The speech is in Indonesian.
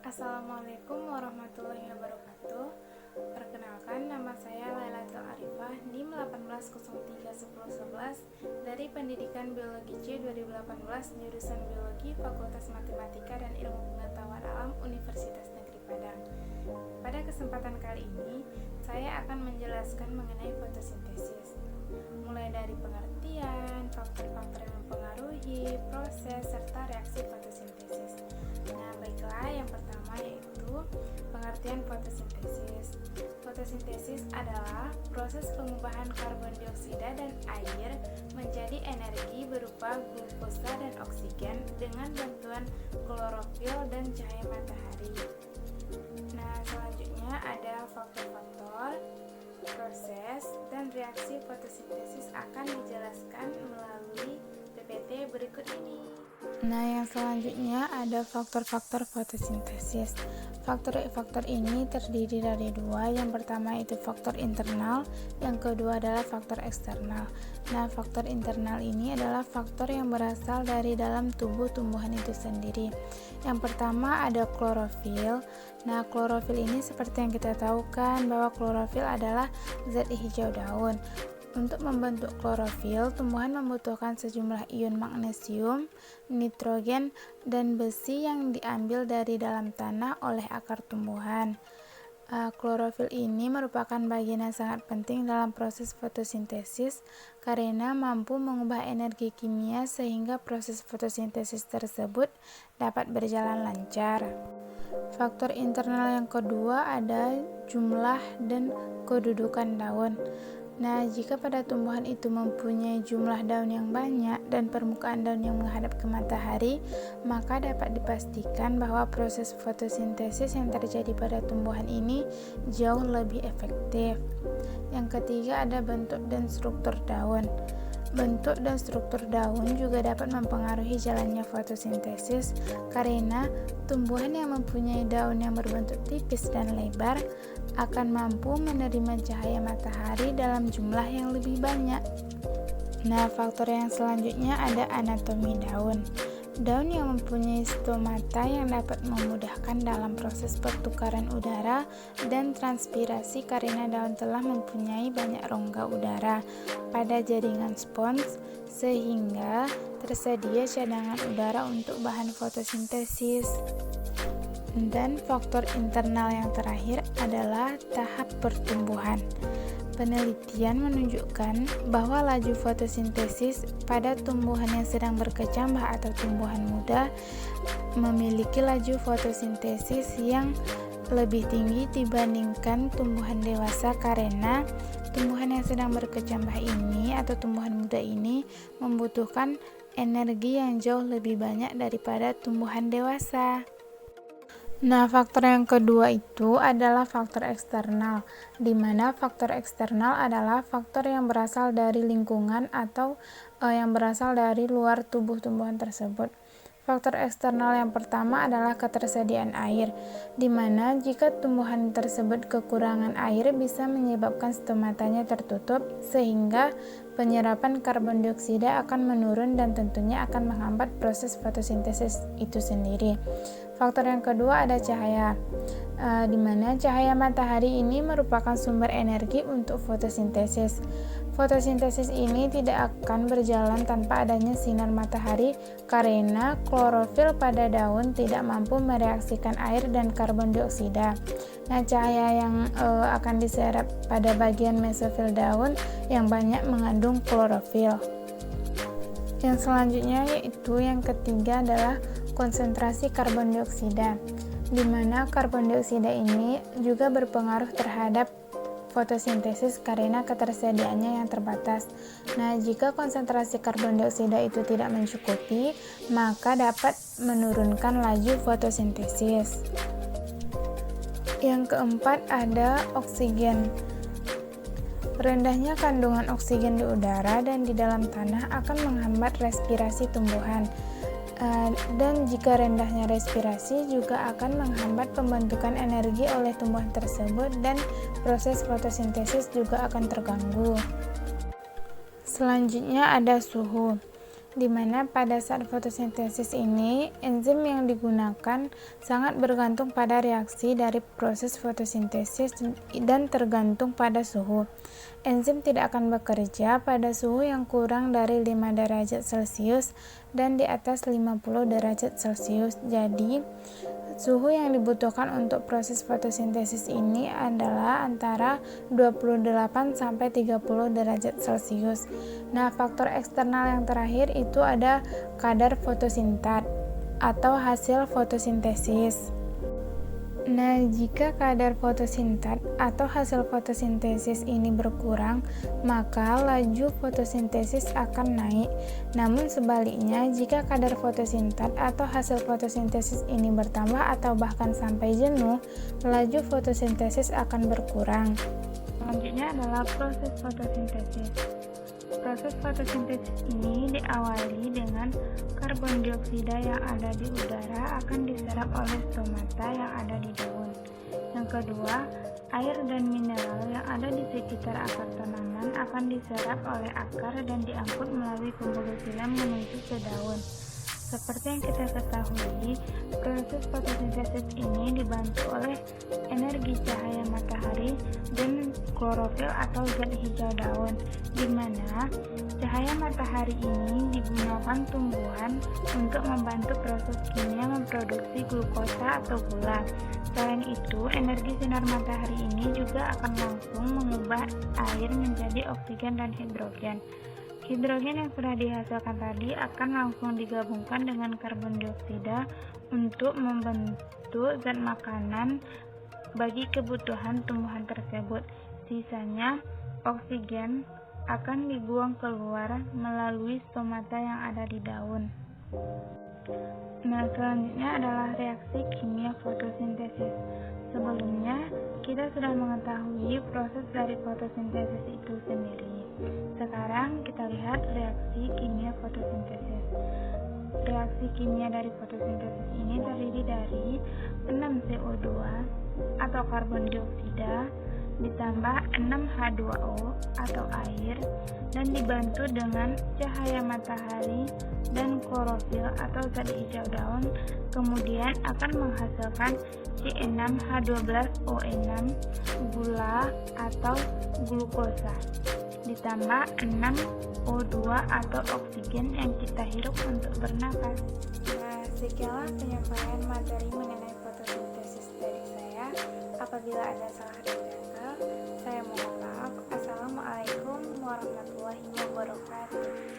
Assalamualaikum warahmatullahi wabarakatuh. Perkenalkan, nama saya Lailatul Arifah, NIM 18031011 dari Pendidikan Biologi C 2018, jurusan Biologi, Fakultas Matematika dan Ilmu Pengetahuan Alam, Universitas Negeri Padang. Pada kesempatan kali ini, saya akan menjelaskan mengenai fotosintesis, mulai dari pengertian, faktor-faktor yang mempengaruhi proses, serta reaksi fotosintesis. Nah, baiklah, yang pertama yaitu pengertian fotosintesis. Fotosintesis adalah proses pengubahan karbon dioksida dan air menjadi energi berupa glukosa dan oksigen dengan bantuan klorofil dan cahaya matahari. Nah, selanjutnya ada faktor-faktor, proses, dan reaksi fotosintesis akan dijelaskan melalui PPT berikut ini. Nah, yang selanjutnya ada faktor-faktor fotosintesis. Faktor-faktor ini terdiri dari dua. Yang pertama itu faktor internal, yang kedua adalah faktor eksternal. Nah, faktor internal ini adalah faktor yang berasal dari dalam tubuh tumbuhan itu sendiri. Yang pertama ada klorofil. Nah, klorofil ini seperti yang kita tahu kan bahwa klorofil adalah zat hijau daun. Untuk membentuk klorofil, tumbuhan membutuhkan sejumlah ion magnesium, nitrogen, dan besi yang diambil dari dalam tanah oleh akar tumbuhan. Klorofil ini merupakan bagian yang sangat penting dalam proses fotosintesis karena mampu mengubah energi kimia sehingga proses fotosintesis tersebut dapat berjalan lancar. Faktor internal yang kedua ada jumlah dan kedudukan daun. Nah, jika pada tumbuhan itu mempunyai jumlah daun yang banyak dan permukaan daun yang menghadap ke matahari, maka dapat dipastikan bahwa proses fotosintesis yang terjadi pada tumbuhan ini jauh lebih efektif. Yang ketiga ada bentuk dan struktur daun. Bentuk dan struktur daun juga dapat mempengaruhi jalannya fotosintesis karena tumbuhan yang mempunyai daun yang berbentuk tipis dan lebar akan mampu menerima cahaya matahari dalam jumlah yang lebih banyak. Nah, faktor yang selanjutnya ada anatomi daun. Daun yang mempunyai stomata yang dapat memudahkan dalam proses pertukaran udara dan transpirasi karena daun telah mempunyai banyak rongga udara pada jaringan spons sehingga tersedia cadangan udara untuk bahan fotosintesis. Dan faktor internal yang terakhir adalah tahap pertumbuhan. Penelitian menunjukkan bahwa laju fotosintesis pada tumbuhan yang sedang berkecambah atau tumbuhan muda memiliki laju fotosintesis yang lebih tinggi dibandingkan tumbuhan dewasa karena tumbuhan yang sedang berkecambah ini atau tumbuhan muda ini membutuhkan energi yang jauh lebih banyak daripada tumbuhan dewasa. Nah, faktor yang kedua itu adalah faktor eksternal, di mana faktor eksternal adalah faktor yang berasal dari lingkungan atau yang berasal dari luar tubuh tumbuhan tersebut. Faktor eksternal yang pertama adalah ketersediaan air, di mana jika tumbuhan tersebut kekurangan air bisa menyebabkan stomatanya tertutup sehingga penyerapan karbon dioksida akan menurun dan tentunya akan menghambat proses fotosintesis itu sendiri. Faktor yang kedua ada cahaya, di mana cahaya matahari ini merupakan sumber energi untuk fotosintesis. Fotosintesis ini tidak akan berjalan tanpa adanya sinar matahari karena klorofil pada daun tidak mampu mereaksikan air dan karbon dioksida. Nah, cahaya yang akan diserap pada bagian mesofil daun yang banyak mengandung klorofil. Yang selanjutnya yaitu yang ketiga adalah konsentrasi karbon dioksida, di mana karbon dioksida ini juga berpengaruh terhadap fotosintesis karena ketersediaannya yang terbatas. Nah, jika konsentrasi karbon dioksida itu tidak mencukupi, maka dapat menurunkan laju fotosintesis. Yang keempat ada oksigen. Rendahnya kandungan oksigen di udara dan di dalam tanah akan menghambat respirasi tumbuhan. Dan jika rendahnya respirasi juga akan menghambat pembentukan energi oleh tumbuhan tersebut dan proses fotosintesis juga akan terganggu. Selanjutnya ada suhu. di mana pada saat fotosintesis ini, enzim yang digunakan sangat bergantung pada reaksi dari proses fotosintesis dan tergantung pada suhu. Enzim tidak akan bekerja pada suhu yang kurang dari 5 derajat Celcius dan di atas 50 derajat Celcius. Jadi, suhu yang dibutuhkan untuk proses fotosintesis ini adalah antara 28 sampai 30 derajat Celcius. Nah, faktor eksternal yang terakhir itu ada kadar fotosintat atau hasil fotosintesis. Nah, jika kadar fotosintat atau hasil fotosintesis ini berkurang, maka laju fotosintesis akan naik. Namun sebaliknya, jika kadar fotosintat atau hasil fotosintesis ini bertambah atau bahkan sampai jenuh, laju fotosintesis akan berkurang. Selanjutnya adalah proses fotosintesis. Proses fotosintesis ini diawali dengan karbon dioksida yang ada di udara akan diserap oleh stomata yang ada di daun. Yang kedua, air dan mineral yang ada di sekitar akar tanaman akan diserap oleh akar dan diangkut melalui pembuluh silam menuju ke daun. Seperti yang kita ketahui, proses fotosintesis ini dibantu oleh energi cahaya matahari dan klorofil atau zat hijau daun, di mana cahaya matahari ini digunakan tumbuhan untuk membantu proses kimia memproduksi glukosa atau gula. Selain itu, energi sinar matahari ini juga akan langsung mengubah air menjadi oksigen dan hidrogen. Hidrogen yang sudah dihasilkan tadi akan langsung digabungkan dengan karbon dioksida untuk membentuk zat makanan bagi kebutuhan tumbuhan tersebut. Sisanya, oksigen akan dibuang keluar melalui stomata yang ada di daun. Nah, selanjutnya adalah reaksi kimia fotosintesis. Sebelumnya, kita sudah mengetahui proses dari fotosintesis itu sendiri. Sekarang kita lihat reaksi kimia fotosintesis. Reaksi kimia dari fotosintesis ini terdiri dari 6 CO2 atau karbon dioksida ditambah 6 H2O atau air dan dibantu dengan cahaya matahari dan klorofil atau zat hijau daun, kemudian akan menghasilkan C6H12O6 gula atau glukosa ditambah 6O2 atau oksigen yang kita hirup untuk bernapas. Nah, sekianlah penyampaian materi mengenai fotosintesis dari saya. Apabila ada salah dan gagal, saya mohon maaf. Assalamualaikum warahmatullahi wabarakatuh.